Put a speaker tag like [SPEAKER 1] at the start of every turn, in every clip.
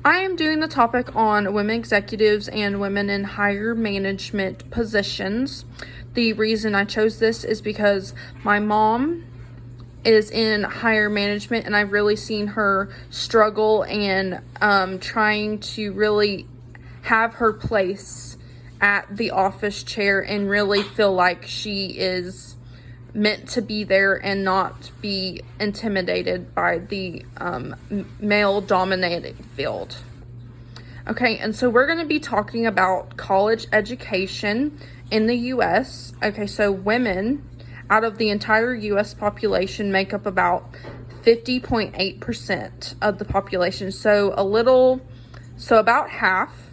[SPEAKER 1] I am doing the topic on women executives and women in higher management positions. The reason I chose this is because my mom is in higher management, and I've really seen her struggle and trying to really have her place at the office chair and really feel like she is meant to be there and not be intimidated by the male dominated field. Okay, and so we're going to be talking about college education in the US. Okay, so women out of the entire US population make up about 50.8% of the population. So about half.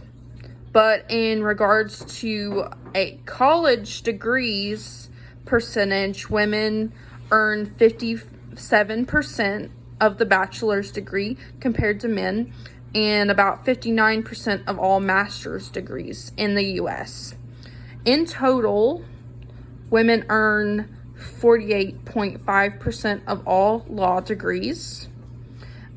[SPEAKER 1] But in regards to a college degrees percentage, women earn 57% of the bachelor's degree compared to men, and about 59% of all master's degrees in the US. In total, women earn 48.5% of all law degrees,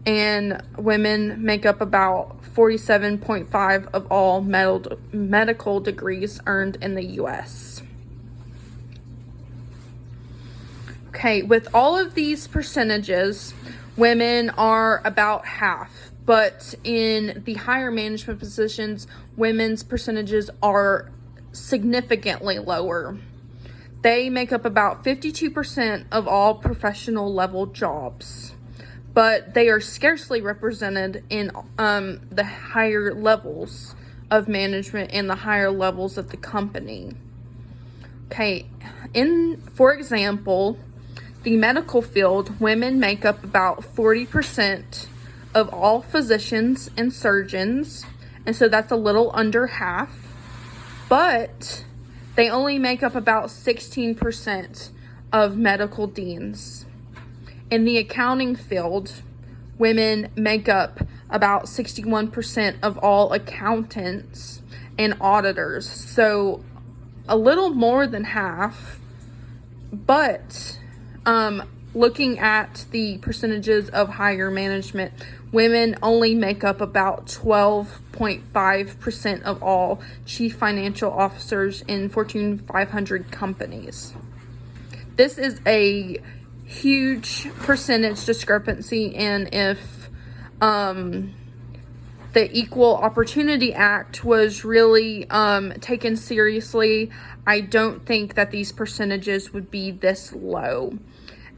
[SPEAKER 1] and women make up about 47.5% of all medical degrees earned in the US. Okay, with all of these percentages, women are about half, but in the higher management positions, women's percentages are significantly lower. They make up about 52% of all professional level jobs, but they are scarcely represented in the higher levels of management and the higher levels of the company. Okay, for example, the medical field, women make up about 40% of all physicians and surgeons, and so that's a little under half, but they only make up about 16% of medical deans. In the accounting field, women make up about 61% of all accountants and auditors, so a little more than half. But looking at the percentages of higher management, women only make up about 12.5% of all chief financial officers in Fortune 500 companies. This is a huge percentage discrepancy, and if the Equal Opportunity Act was really taken seriously, I don't think that these percentages would be this low.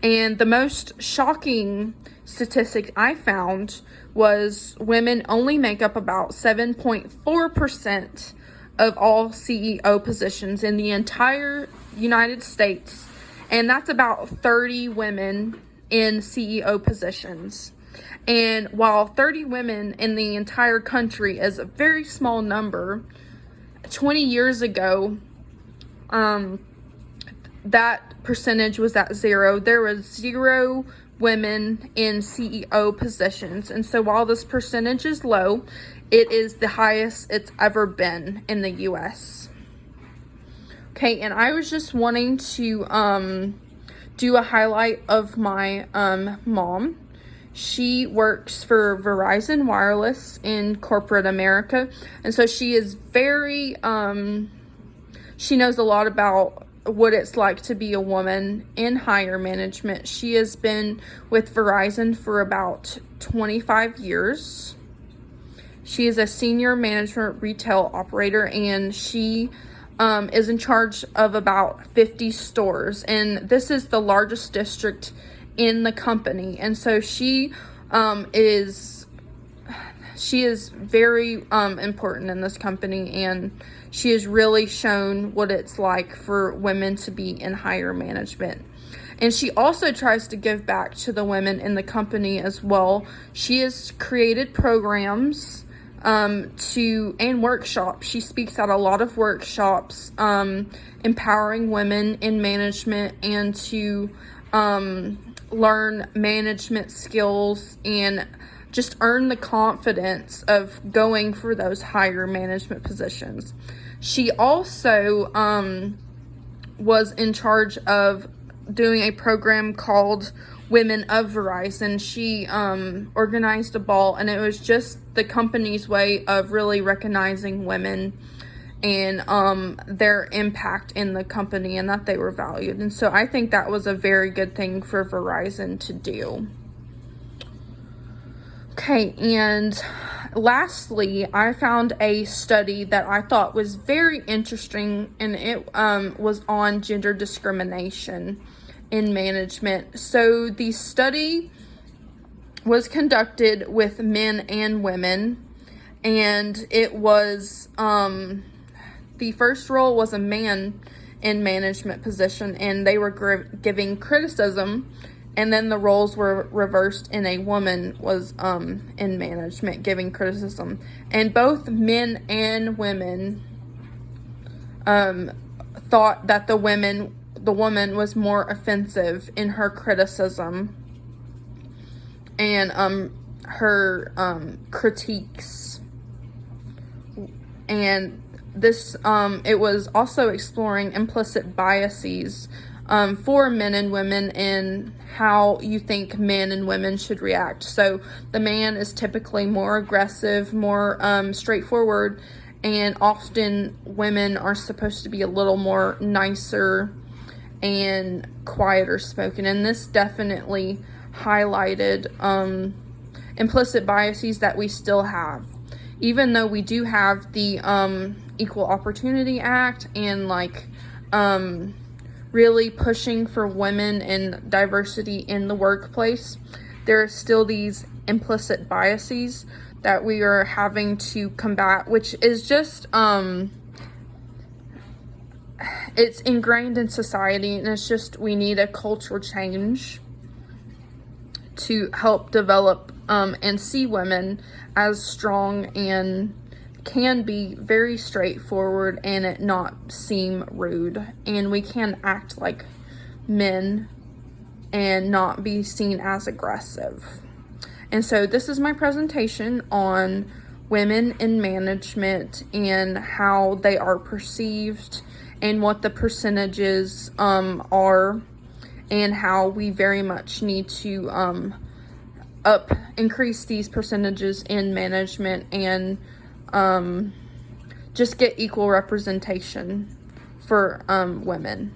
[SPEAKER 1] And the most shocking statistic I found was women only make up about 7.4% of all CEO positions in the entire United States, and that's about 30 women in CEO positions. And while 30 women in the entire country is a very small number, 20 years ago, that percentage was at zero. There was 0 women in CEO positions. And so while this percentage is low, it is the highest it's ever been in the US. Okay, and I was just wanting to do a highlight of my mom. She works for Verizon Wireless in corporate America, and so she is very she knows a lot about what it's like to be a woman in higher management. She has been with Verizon for about 25 years. She is a senior management retail operator, and she is in charge of about 50 stores, and this is the largest district in the company. And so she is very important in this company, and she has really shown what it's like for women to be in higher management. And she also tries to give back to the women in the company as well. She has created programs and workshops. She speaks at a lot of workshops, empowering women in management and to learn management skills and just earn the confidence of going for those higher management positions. She also was in charge of doing a program called women of Verizon. She organized a ball, and it was just the company's way of really recognizing women and their impact in the company, and that they were valued. And so I think that was a very good thing for Verizon to do. Okay, and lastly, I found a study that I thought was very interesting, and it was on gender discrimination in management. So the study was conducted with men and women, and it was the first role was a man in management position, and they were giving criticism, and then the roles were reversed, and a woman was in management giving criticism. And both men and women thought that the woman was more offensive in her criticism and her critiques. And this it was also exploring implicit biases for men and women and how you think men and women should react. So the man is typically more aggressive, more straightforward, and often women are supposed to be a little more nicer and quieter spoken. And this definitely highlighted implicit biases that we still have. Even though we do have the Equal Opportunity Act and really pushing for women and diversity in the workplace, there are still these implicit biases that we are having to combat, which is just it's ingrained in society, and it's just we need a cultural change to help develop and see women as strong and can be very straightforward and it not seem rude, and we can act like men and not be seen as aggressive. And so this is my presentation on women in management and how they are perceived and what the percentages are, and how we very much need to increase these percentages in management and just get equal representation for women.